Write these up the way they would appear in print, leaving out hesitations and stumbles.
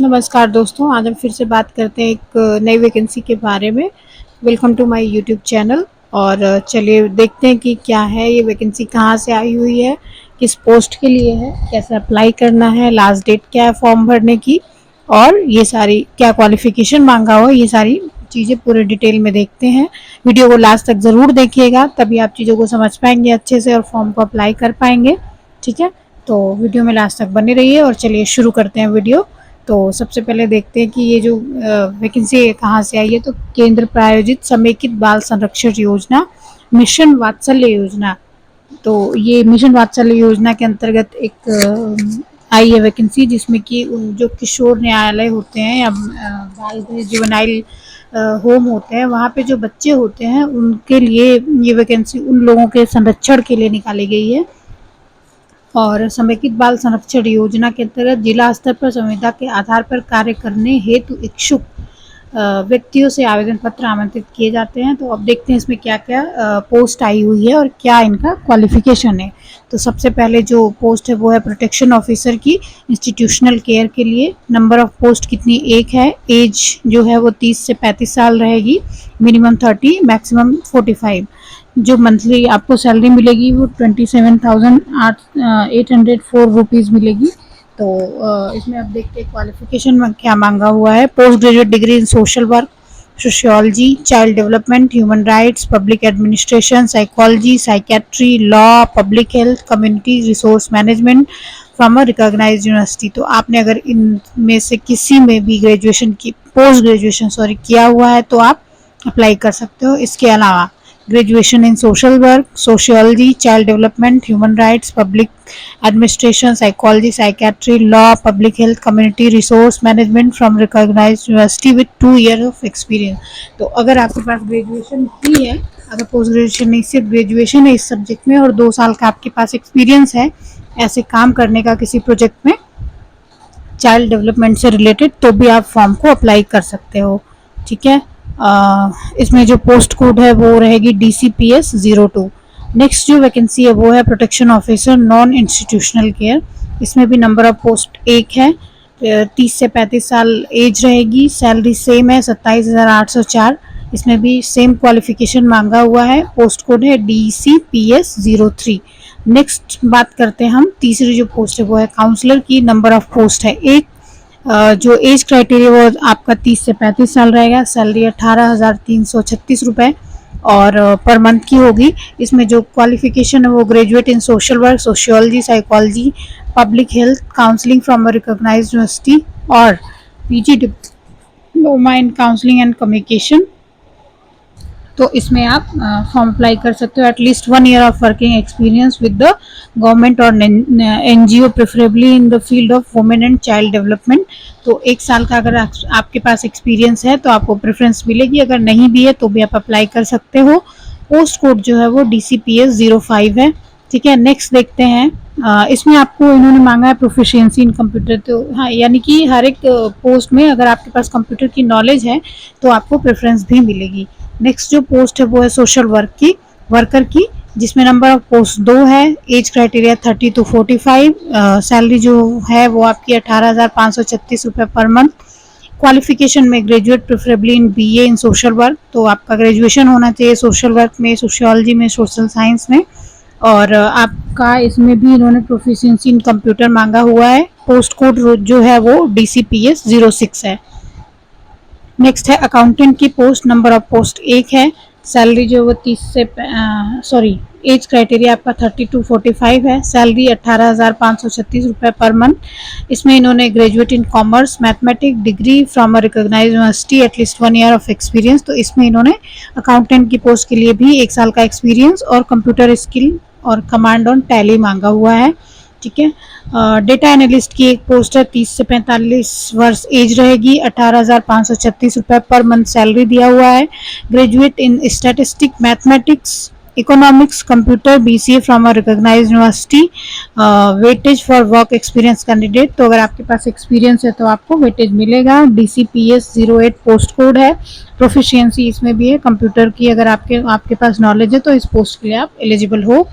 नमस्कार दोस्तों, आज हम फिर से बात करते हैं एक नई वैकेंसी के बारे में। Welcome to my YouTube channel. और चलिए देखते हैं कि क्या है ये वैकेंसी, कहाँ से आई हुई है, किस पोस्ट के लिए है, कैसे अप्लाई करना है, लास्ट डेट क्या है फॉर्म भरने की, और ये सारी क्या क्वालिफिकेशन मांगा हुआ, ये सारी चीज़ें पूरे डिटेल में देखते हैं। वीडियो को लास्ट तक ज़रूर देखिएगा, तभी आप चीज़ों को समझ पाएंगे अच्छे से और फॉर्म को अप्लाई कर पाएंगे। ठीक है, तो वीडियो में लास्ट तक बने रहिए और चलिए शुरू करते हैं वीडियो। तो सबसे पहले देखते हैं कि ये जो वैकेंसी कहाँ से आई है। तो केंद्र प्रायोजित समेकित बाल संरक्षण योजना, मिशन वात्सल्य योजना। तो ये मिशन वात्सल्य योजना के अंतर्गत एक आई है वैकेंसी, जिसमें कि उन जो किशोर न्यायालय होते हैं या बाल गृह जुवेनाइल होम होते हैं, वहाँ पे जो बच्चे होते हैं उनके लिए ये वैकेंसी उन लोगों के संरक्षण के लिए निकाली गई है। और समेकित बाल संरक्षण योजना के अंतर्गत जिला स्तर पर संविदा के आधार पर कार्य करने हेतु इच्छुक व्यक्तियों से आवेदन पत्र आमंत्रित किए जाते हैं। तो अब देखते हैं इसमें क्या क्या पोस्ट आई हुई है और क्या इनका क्वालिफिकेशन है। तो सबसे पहले जो पोस्ट है वो है प्रोटेक्शन ऑफिसर की, इंस्टीट्यूशनल केयर के लिए। नंबर ऑफ पोस्ट कितनी, एक है। एज जो है वो 30 से 35 साल रहेगी, मिनिमम 30 मैक्सिमम 45। जो मंथली आपको सैलरी मिलेगी वो 27,804 रुपीज़ मिलेगी। तो इसमें अब देखते हैं क्वालिफिकेशन में क्या मांगा हुआ है। Post graduate degree in social work, sociology, child development, human rights, public administration, psychology, psychiatry, law, public health, community resource management from a recognised university. तो आपने अगर इनमें से किसी में भी ग्रेजुएशन की पोस्ट ग्रेजुएशन किया हुआ है तो आप अप्लाई कर सकते हो। इसके अलावा graduation in social work, sociology, child development, human rights, public administration, psychology, psychiatry, law, public health, community resource management from recognised university with 2 year of experience. तो अगर आपके पास ग्रेजुएशन ही है, अगर पोस्ट ग्रेजुएशन नहीं, सिर्फ ग्रेजुएशन है इस सब्जेक्ट में और 2 साल का आपके पास एक्सपीरियंस है ऐसे काम करने का किसी प्रोजेक्ट में चाइल्ड डेवलपमेंट से रिलेटेड, तो भी आप फॉर्म को अप्लाई कर सकते हो। ठीक है, इसमें जो पोस्ट कोड है वो रहेगी DCPS 02। नेक्स्ट जो वैकेंसी है वो है protection officer non institutional care. इसमें भी नंबर ऑफ पोस्ट एक है, 30 से 35 साल एज रहेगी, सैलरी सेम है 27,804। इसमें भी सेम क्वालिफिकेशन मांगा हुआ है। पोस्ट कोड है DCPS 03। नेक्स्ट बात करते हैं हम, तीसरी जो पोस्ट है वो है काउंसलर की। नंबर ऑफ पोस्ट है एक। जो एज क्राइटेरिया वो आपका 30 से 35 साल रहेगा। सैलरी 18,336 रुपये और पर मंथ की होगी। इसमें जो क्वालिफिकेशन है वो graduate in social work, sociology, psychology, public health, counselling from a recognised university और PG diploma in counselling and communication. तो इसमें आप फॉर्म अप्लाई कर सकते हो। At least 1 year of working experience with the government और NGO preferably in the field of women and child development. तो 1 साल का अगर आपके पास एक्सपीरियंस है तो आपको प्रेफरेंस मिलेगी, अगर नहीं भी है तो भी आप अप्लाई कर सकते हो। पोस्ट कोड जो है वो DCPS 05 है। ठीक है, नेक्स्ट देखते हैं। इसमें आपको इन्होंने मांगा है प्रोफिशिएंसी इन कंप्यूटर। तो हाँ, यानी कि हर एक पोस्ट में अगर आपके पास कंप्यूटर की नॉलेज है तो आपको प्रेफरेंस भी मिलेगी। नेक्स्ट जो पोस्ट है वो है सोशल वर्कर की, जिसमें नंबर ऑफ पोस्ट 2 है। Age criteria 30 to 45। सैलरी जो है वो आपकी 18,536 रुपये पर मंथ। क्वालिफिकेशन में ग्रेजुएट प्रेफरेबली इन BA इन सोशल वर्क। तो आपका ग्रेजुएशन होना चाहिए सोशल वर्क में, सोशियोलॉजी में, सोशल साइंस में। और आपका इसमें भी इन्होंने प्रोफिशिएंसी इन कंप्यूटर मांगा हुआ है। पोस्ट कोड जो है वो DCPS 06 है। नेक्स्ट है अकाउंटेंट की पोस्ट। नंबर ऑफ पोस्ट एक है। सैलरी जो वो 30 से एज क्राइटेरिया आपका 30 to 45 है। सैलरी 18,536 रुपये पर मंथ। इसमें इन्होंने graduate in commerce, mathematics degree from a recognised university, at least 1 year of experience. तो इसमें इन्होंने अकाउंटेंट की पोस्ट के लिए भी 1 साल का एक्सपीरियंस और कंप्यूटर स्किल और कमांड ऑन टैली मांगा हुआ है। ठीक है, डेटा एनालिस्ट की एक पोस्ट है, 30 से 45 वर्ष एज रहेगी, 18,536 रुपये पर मंथ सैलरी दिया हुआ है। Graduate in statistic, mathematics, economics, computer, BCA from a recognised university. Weightage for work experience candidate. तो अगर आपके पास एक्सपीरियंस है तो आपको वेटेज मिलेगा। DCPS 08 पोस्ट कोड है। प्रोफिशिएंसी इसमें भी है कंप्यूटर की, अगर आपके पास नॉलेज है तो इस पोस्ट के लिए आप एलिजिबल हो।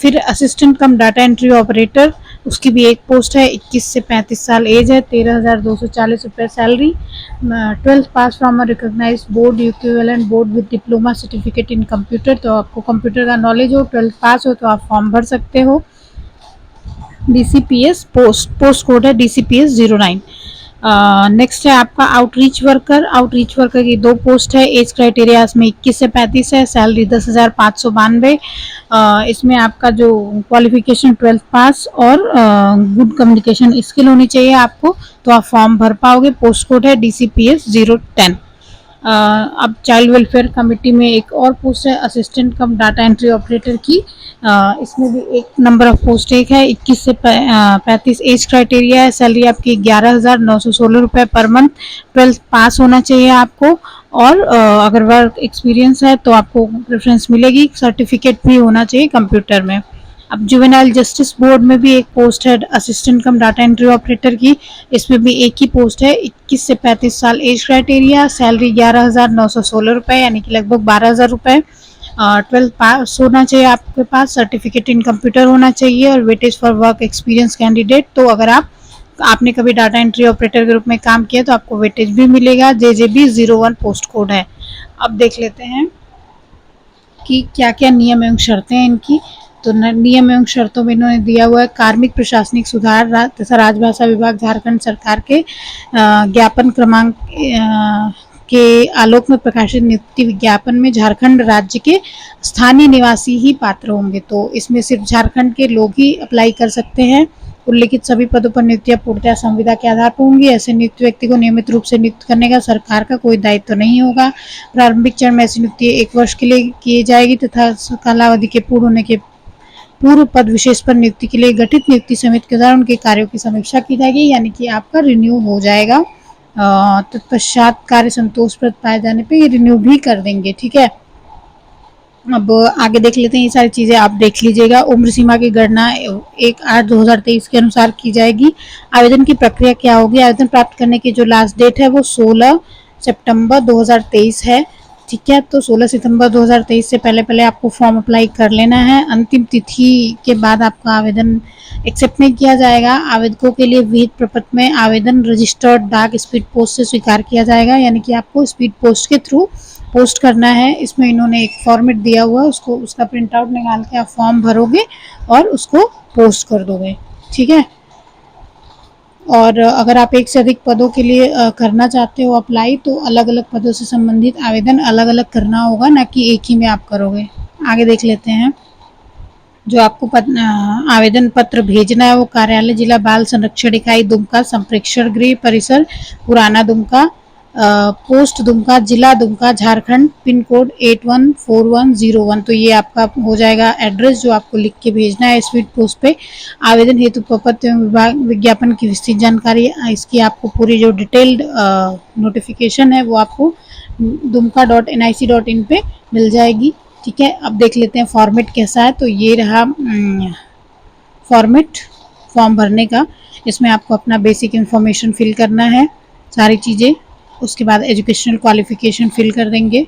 फिर असिस्टेंट कम डाटा एंट्री ऑपरेटर, उसकी भी एक पोस्ट है। 21 से 35 साल एज है। 13,240 रुपये salary. 12th pass from a recognise board equivalent board with diploma certificate in computer. तो आपको कंप्यूटर का नॉलेज हो, 12th पास हो तो आप फॉर्म भर सकते हो। DCPS पोस्ट कोड है DCPS 09। नेक्स्ट है आपका आउटरीच वर्कर। आउटरीच वर्कर की 2 पोस्ट है। एज क्राइटेरिया इसमें 21 से 35 है। सैलरी 10,592। इसमें आपका जो क्वालिफिकेशन 12th पास और गुड कम्युनिकेशन स्किल होनी चाहिए आपको, तो आप फॉर्म भर पाओगे। पोस्ट कोड है DCPS 010। अब चाइल्ड वेलफेयर कमेटी में एक और पोस्ट है असिस्टेंट कम डाटा एंट्री ऑपरेटर की। इसमें भी एक नंबर ऑफ पोस्ट एक है। 21 से 35 एज क्राइटेरिया है। सैलरी आपकी 11,916 रुपये पर मंथ। 12th पास होना चाहिए आपको, और अगर वर्क एक्सपीरियंस है तो आपको प्रेफरेंस मिलेगी। सर्टिफिकेट भी होना चाहिए कंप्यूटर में। अब जुवेनाइल जस्टिस बोर्ड में भी एक पोस्ट है असिस्टेंट कम डाटा एंट्री ऑपरेटर की। इसमें भी एक ही पोस्ट है। 21 से 35 साल एज क्राइटेरिया। सैलरी 11,916 रुपये यानी कि लगभग 12,000 रुपये। 12th पास होना चाहिए आपके पास। सर्टिफिकेट इन कंप्यूटर होना चाहिए और weightage for work experience candidate. तो अगर आपने कभी डाटा एंट्री ऑपरेटर के रूप में काम किया तो आपको वेटेज भी मिलेगा। JJB 01 पोस्ट कोड है। अब देख लेते हैं कि क्या क्या नियम एवं शर्तें हैं इनकी। तो नियम एवं शर्तों में इन्होंने दिया हुआ है कार्मिक प्रशासनिक सुधार तथा राजभाषा विभाग झारखंड सरकार के ज्ञापन क्रमांक के आलोक में प्रकाशित नियुक्ति विज्ञापन में झारखंड राज्य के स्थानीय निवासी ही पात्र होंगे। तो इसमें सिर्फ झारखंड के लोग ही अप्लाई कर सकते हैं। उल्लिखित सभी पदों पर नियुक्तियां पूर्णतः संविदा के आधार पर होंगी। ऐसे नियुक्त व्यक्ति को नियमित रूप से नियुक्त करने का सरकार का कोई दायित्व नहीं होगा। प्रारंभिक चरण में ऐसी नियुक्ति 1 वर्ष के लिए की जाएगी तथा कालावधि के पूर्ण होने के पूर्व पद विशेष पर नियुक्ति के लिए गठित नियुक्ति समिति के द्वारा उनके कार्यों की समीक्षा की जाएगी, यानी कि आपका रिन्यू हो जाएगा। तत्पश्चात कार्य संतोषप्रद पाए जाने पे ये रिन्यू भी कर देंगे। ठीक है, अब आगे देख लेते हैं। ये सारी चीज़ें आप देख लीजिएगा। उम्र सीमा की गणना 1/8/2023 के अनुसार की जाएगी। आवेदन की प्रक्रिया क्या होगी? आवेदन प्राप्त करने की जो लास्ट डेट है वो 16 सितंबर 2023 है। ठीक है, तो 16 सितंबर 2023 से पहले पहले आपको फॉर्म अप्लाई कर लेना है। अंतिम तिथि के बाद आपका आवेदन एक्सेप्ट नहीं किया जाएगा। आवेदकों के लिए विहित प्रपत्र में आवेदन रजिस्टर्ड डाक स्पीड पोस्ट से स्वीकार किया जाएगा, यानी कि आपको स्पीड पोस्ट के थ्रू पोस्ट करना है। इसमें इन्होंने एक फॉर्मेट दिया हुआ है, उसका प्रिंट आउट निकाल के आप फॉर्म भरोगे और उसको पोस्ट कर दोगे। ठीक है, और अगर आप एक से अधिक पदों के लिए करना चाहते हो अप्लाई, तो अलग अलग पदों से संबंधित आवेदन अलग अलग करना होगा, ना कि एक ही में आप करोगे। आगे देख लेते हैं। जो आपको आवेदन पत्र भेजना है वो कार्यालय जिला बाल संरक्षण इकाई दुमका, संप्रेक्षण गृह परिसर पुराना दुमका, पोस्ट दुमका, जिला दुमका, झारखंड, पिन कोड 814101। तो ये आपका हो जाएगा एड्रेस जो आपको लिख के भेजना है स्पीड पोस्ट पे। आवेदन हेतु प्रपत्र एवं विभाग विज्ञापन की विस्तृत जानकारी, इसकी आपको पूरी जो डिटेल्ड नोटिफिकेशन है वो आपको dumka.nic.in पे मिल जाएगी। ठीक है, अब देख लेते हैं फॉर्मेट कैसा है। तो ये रहा फॉर्मेट फॉर्म भरने का। इसमें आपको अपना बेसिक इन्फॉर्मेशन फिल करना है, सारी चीज़ें। उसके बाद एजुकेशनल क्वालिफिकेशन फिल कर देंगे।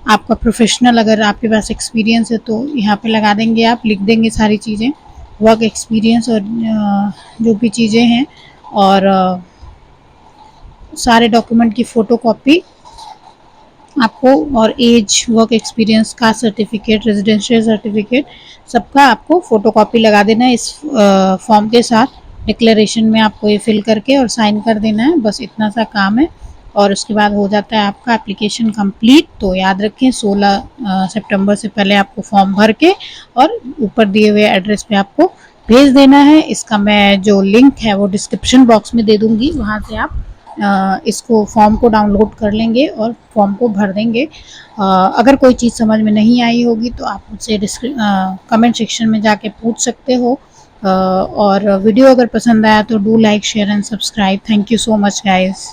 आपका प्रोफेशनल, अगर आपके पास एक्सपीरियंस है तो यहाँ पे लगा देंगे, आप लिख देंगे सारी चीज़ें, वर्क एक्सपीरियंस और जो भी चीज़ें हैं, और सारे डॉक्यूमेंट की फ़ोटोकॉपी आपको, और एज, वर्क एक्सपीरियंस का सर्टिफिकेट, रेजिडेंशियल सर्टिफिकेट, सबका आपको फ़ोटोकॉपी लगा देना है इस फॉर्म के साथ। डिक्लेरेशन में आपको ये फिल करके और साइन कर देना है, बस इतना सा काम है और उसके बाद हो जाता है आपका एप्लीकेशन कंप्लीट। तो याद रखें 16 सितंबर से पहले आपको फॉर्म भर के और ऊपर दिए हुए एड्रेस पे आपको भेज देना है। इसका मैं जो लिंक है वो डिस्क्रिप्शन बॉक्स में दे दूँगी, वहाँ से आप इसको फॉर्म को डाउनलोड कर लेंगे और फॉर्म को भर देंगे। अगर कोई चीज़ समझ में नहीं आई होगी तो आप मुझसे कमेंट सेक्शन में जाके पूछ सकते हो। और वीडियो अगर पसंद आया तो do like, share and subscribe. Thank you so much guys.